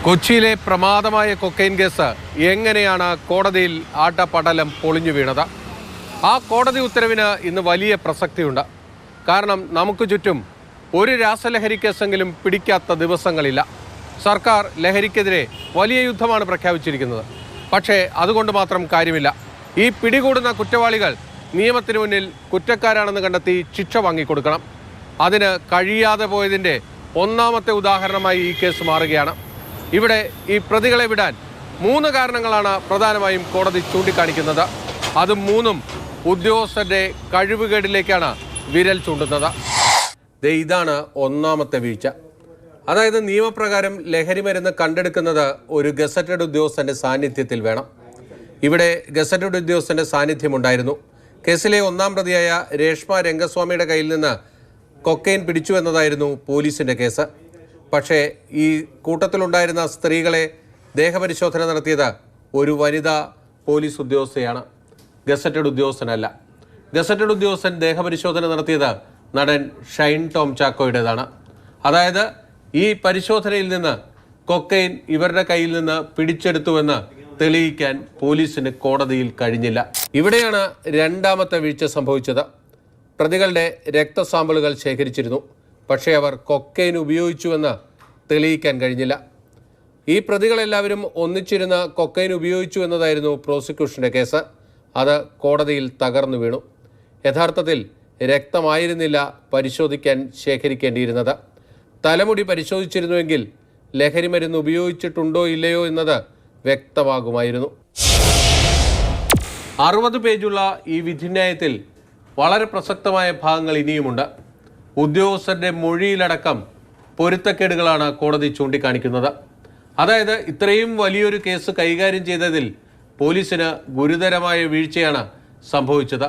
കൊച്ചിയിലെ പ്രമാദമായ cocaine case എങ്ങനെയാണ് കോടതിയിൽ ആട്ടപ്പടലം പൊളിഞ്ഞു വീണത്? ആ കോടതി ഉത്തരവിന് ഇന്ന് വലിയ പ്രസക്തിയുണ്ട്. കാരണം നമുക്ക് ചുറ്റും ഒരു രാസലഹരി കേസെങ്കിലും പിടിക്കാത്ത ദിവസങ്ങളില്ല. സർക്കാർ ലഹരിക്കെതിരെ വലിയ യുദ്ധമാണ് പ്രഖ്യാപിച്ചിരിക്കുന്നത്. പക്ഷേ അതുകൊണ്ട് മാത്രം കാര്യമില്ല. ഈ പിടികൂടുന്ന കുറ്റവാളികൾ നിയമത്തിന് മുന്നിൽ കുറ്റക്കാരാണെന്ന് കണ്ടെത്തി ശിക്ഷ വാങ്ങിക്കൊടുക്കണം. അതിന് കഴിയാതെ പോയതിൻ്റെ ഒന്നാമത്തെ ഉദാഹരണമായി ഈ കേസ് മാറുകയാണ്. ഇവിടെ ഈ പ്രതികളെ വിടാൻ 3 കാരണങ്ങളാണ് പ്രധാനമായും കോടതി ചൂണ്ടിക്കാണിക്കുന്നത്. അത് 3ഉം ഉദ്യോഗസ്ഥരുടെ കഴിവുകേടിലേക്കാണ് വിരൽ ചൂണ്ടുന്നത്. ഇതാണ് ഒന്നാമത്തെ വീഴ്ച. അതായത് നിയമപ്രകാരം ലഹരി മരുന്ന് കണ്ടെടുക്കുന്നത് ഒരു ഗസറ്റഡ് ഉദ്യോഗസ്ഥൻ്റെ സാന്നിധ്യത്തിൽ വേണം. ഇവിടെ ഗസറ്റഡ് ഉദ്യോഗസ്ഥൻ്റെ സാന്നിധ്യമുണ്ടായിരുന്നു. കേസിലെ 1-ാം പ്രതിയായ രേഷ്മ രംഗസ്വാമിയുടെ കയ്യിൽ നിന്ന് കൊക്കൈൻ പിടിച്ചു എന്നതായിരുന്നു പോലീസിൻ്റെ കേസ്. പക്ഷേ ഈ കൂട്ടത്തിലുണ്ടായിരുന്ന സ്ത്രീകളെ ദേഹപരിശോധന നടത്തിയത് ഒരു വനിതാ പോലീസ് ഉദ്യോഗസ്ഥയാണ്, ഗസറ്റഡ് ഉദ്യോഗസ്ഥനല്ല. ഗസറ്റഡ് ഉദ്യോഗസ്ഥൻ ദേഹപരിശോധന നടത്തിയത് നടൻ ഷൈൻ ടോം ചാക്കോയുടേതാണ്. അതായത് ഈ പരിശോധനയിൽ നിന്ന് കൊക്കൈൻ ഇവരുടെ കയ്യിൽ നിന്ന് പിടിച്ചെടുത്തുവെന്ന് തെളിയിക്കാൻ പോലീസിന് കോടതിയിൽ കഴിഞ്ഞില്ല. ഇവിടെയാണ് രണ്ടാമത്തെ വീഴ്ച സംഭവിച്ചത്. പ്രതികളുടെ രക്തസാമ്പിളുകൾ ശേഖരിച്ചിരുന്നു. പക്ഷേ അവർ കൊക്കൈൻ ഉപയോഗിച്ചുവെന്ന് തെളിയിക്കാൻ കഴിഞ്ഞില്ല. ഈ പ്രതികളെല്ലാവരും ഒന്നിച്ചിരുന്ന് കൊക്കൈൻ ഉപയോഗിച്ചു എന്നതായിരുന്നു പ്രോസിക്യൂഷൻ്റെ കേസ്. അത് കോടതിയിൽ തകർന്നു വീണു. യഥാർത്ഥത്തിൽ രക്തമായിരുന്നില്ല പരിശോധിക്കാൻ ശേഖരിക്കേണ്ടിയിരുന്നത്. തലമുടി പരിശോധിച്ചിരുന്നുവെങ്കിൽ ലഹരി മരുന്ന് ഉപയോഗിച്ചിട്ടുണ്ടോ ഇല്ലയോ എന്നത് വ്യക്തമാകുമായിരുന്നു. 60 പേജുള്ള ഈ വിധിന്യായത്തിൽ വളരെ പ്രസക്തമായ ഭാഗങ്ങൾ ഇനിയുമുണ്ട്. ഉദ്യോഗസ്ഥരുടെ മൊഴിയിലടക്കം പൊരുത്തക്കേടുകളാണ് കോടതി ചൂണ്ടിക്കാണിക്കുന്നത്. അതായത് ഇത്രയും വലിയൊരു കേസ് കൈകാര്യം ചെയ്തതിൽ പോലീസിന് ഗുരുതരമായ വീഴ്ചയാണ് സംഭവിച്ചത്.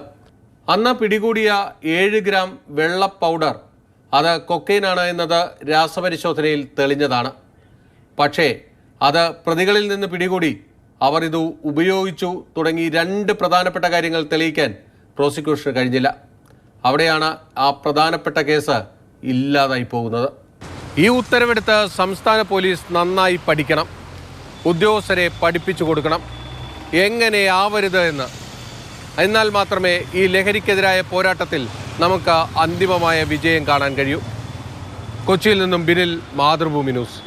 അന്ന് പിടികൂടിയ 7 ഗ്രാം വെള്ള പൗഡർ അത് കൊക്കൈനാണ് എന്നത് രാസപരിശോധനയിൽ തെളിഞ്ഞതാണ്. പക്ഷേ അത് പ്രതികളിൽ നിന്ന് പിടികൂടി അവർ ഇത് ഉപയോഗിച്ചു തുടങ്ങി 2 പ്രധാനപ്പെട്ട കാര്യങ്ങൾ തെളിയിക്കാൻ പ്രോസിക്യൂഷന് കഴിഞ്ഞില്ല. അവിടെയാണ് ആ പ്രധാനപ്പെട്ട കേസ് ഇല്ലാതായി പോകുന്നത്. ഈ ഉത്തരവെടുത്ത് സംസ്ഥാന പോലീസ് നന്നായി പഠിക്കണം. ഉദ്യോഗസ്ഥരെ പഠിപ്പിച്ചു കൊടുക്കണം എങ്ങനെ ആവരുത് എന്ന്. എന്നാൽ മാത്രമേ ഈ ലഹരിക്കെതിരായ പോരാട്ടത്തിൽ നമുക്ക് അന്തിമമായ വിജയം കാണാൻ കഴിയൂ. കൊച്ചിയിൽ നിന്നും ബിനിൽ, മാതൃഭൂമി ന്യൂസ്.